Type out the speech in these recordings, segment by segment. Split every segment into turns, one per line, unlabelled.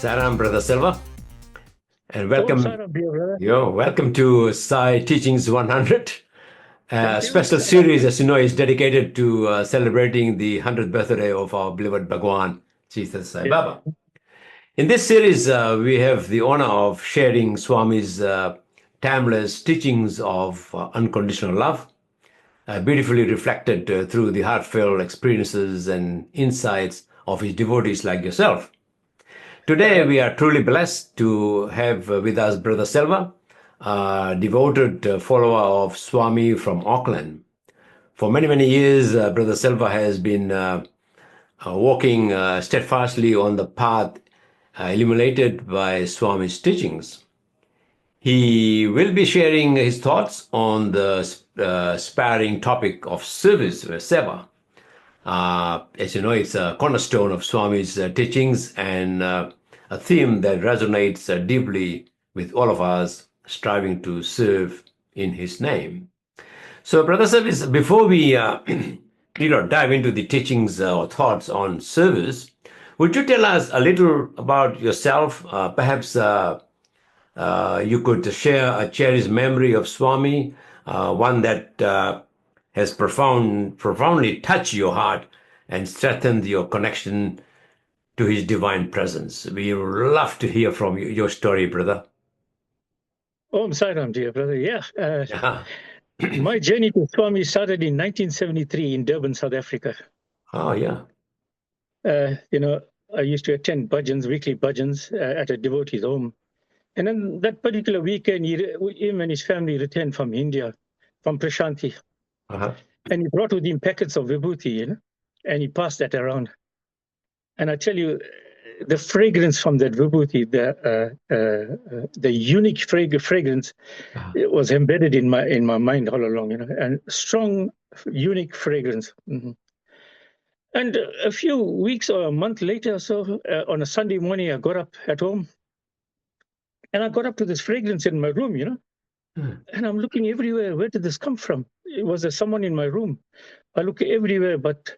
Sairam, Brother Selva, and welcome.
Sairam, dear brother.
Welcome to Sai Teachings 100.
Thank you.
Special series, as you know, is dedicated to celebrating the 100th birthday of our beloved Bhagawan, Jesus Sai Baba. In this series, we have the honor of sharing Swami's timeless teachings of unconditional love, beautifully reflected through the heartfelt experiences and insights of his devotees like yourself. Today, we are truly blessed to have with us Brother Selva, a devoted follower of Swami from Auckland. For many, many years, Brother Selva has been walking steadfastly on the path illuminated by Swami's teachings. He will be sharing his thoughts on the sparring topic of service, seva. As you know, it's a cornerstone of Swami's teachings and a theme that resonates deeply with all of us striving to serve in his name. So, Brother Service, before we dive into the teachings or thoughts on service, would you tell us a little about yourself? Perhaps you could share a cherished memory of Swami, one that has profoundly touched your heart and strengthened your connection to his divine presence. We would love to hear from you, your story, brother.
Sairam, dear brother.
Yeah.
My journey to Swami started in 1973 in Durban, South Africa.
Oh, yeah.
I used to attend bhajans, weekly bhajans at a devotee's home. And then that particular weekend, him and his family returned from India, from Prashanti.
Uh-huh.
And he brought with him packets of vibhuti, and he passed that around. And I tell you, the fragrance from that vibhuti, the unique fragrance, it was embedded in my mind all along, and strong, unique fragrance. Mm-hmm. And a few weeks or a month later or so, on a Sunday morning, I got up at home, and I got up to this fragrance in my room, and I'm looking everywhere. Where did this come from? It was someone in my room. I look everywhere, but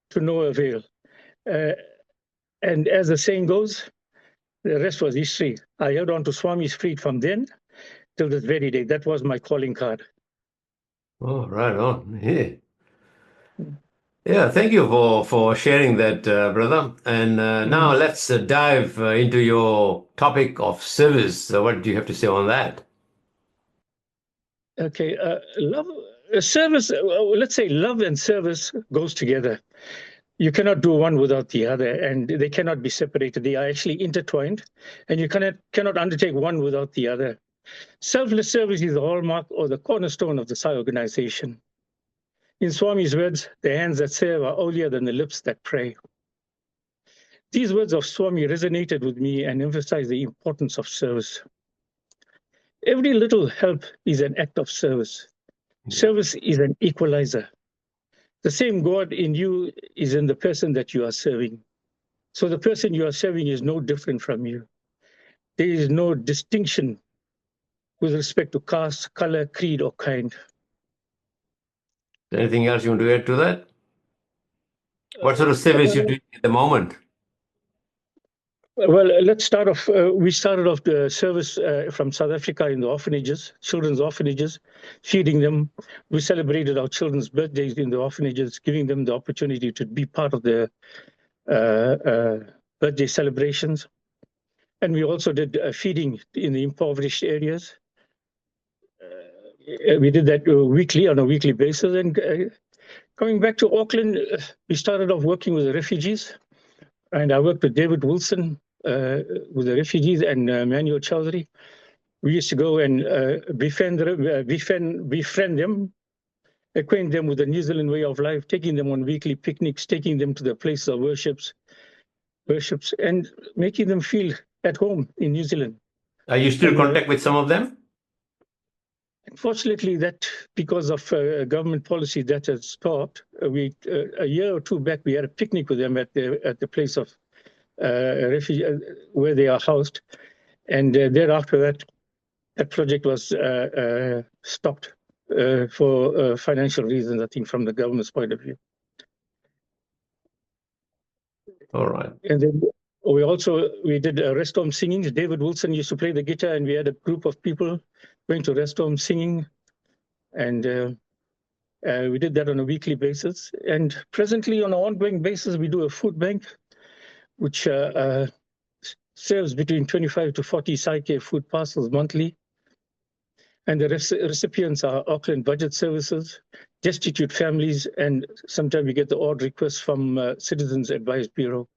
to no avail. And as the saying goes, the rest was history. I held on to Swami's feet from then till this very day. That was my calling card.
Oh, right on. Yeah. Yeah, thank you for sharing that, brother. And now let's dive into your topic of service. So what do you have to say on that?
Okay, love, service. Let's say love and service goes together. You cannot do one without the other, and they cannot be separated. They are actually intertwined, and you cannot undertake one without the other. Selfless service is the hallmark or the cornerstone of the Sai organization. In Swami's words, the hands that serve are holier than the lips that pray. These words of Swami resonated with me and emphasized the importance of service. Every little help is an act of service. Service is an equalizer. The same God in you is in the person that you are serving. So the person you are serving is no different from you. There is no distinction with respect to caste, color, creed, or kind.
Anything else you want to add to that? What sort of service you do at the moment?
Well, let's start off. We started off the service from South Africa in the orphanages, children's orphanages, feeding them. We celebrated our children's birthdays in the orphanages, giving them the opportunity to be part of the birthday celebrations. And we also did feeding in the impoverished areas. We did that on a weekly basis. And coming back to Auckland, we started off working with the refugees. And I worked with David Wilson with the refugees and Manuel Chowdhury. We used to go and befriend them, acquaint them with the New Zealand way of life, taking them on weekly picnics, taking them to the places of worships, and making them feel at home in New Zealand.
Are you still in contact with some of them?
Unfortunately, that because of government policy that has stopped. A year or two back, we had a picnic with them at the place of refuge where they are housed, and thereafter that project was stopped for financial reasons, I think, from the government's point of view.
All right.
And then We did rest home singing. David Wilson used to play the guitar, and we had a group of people going to rest home singing, and we did that on a weekly basis. And presently, on an ongoing basis, we do a food bank, which serves between 25 to 40 Sai food parcels monthly. And the recipients are Auckland Budget Services, destitute families, and sometimes we get the odd requests from Citizens Advice Bureau.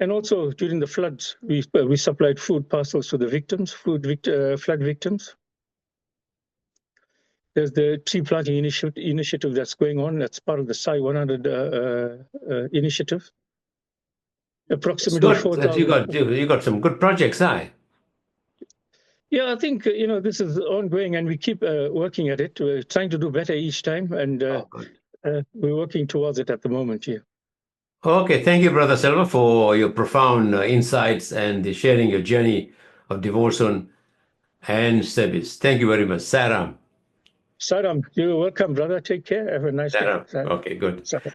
And also during the floods, we supplied food parcels to the victims, flood victims. There's the tree planting initiative that's going on. That's part of the Sai 100 initiative. Approximately 4,000.
You got some good projects, Sai.
Yeah, I think this is ongoing, and we keep working at it. We're trying to do better each time, and we're working towards it at the moment. Yeah.
Okay, thank you, Brother Selva, for your profound insights and sharing your journey of devotion and service. Thank you very much, Sairam.
Sairam, you're welcome, brother. Take care. Have a nice day.
Okay, good.
Sairam.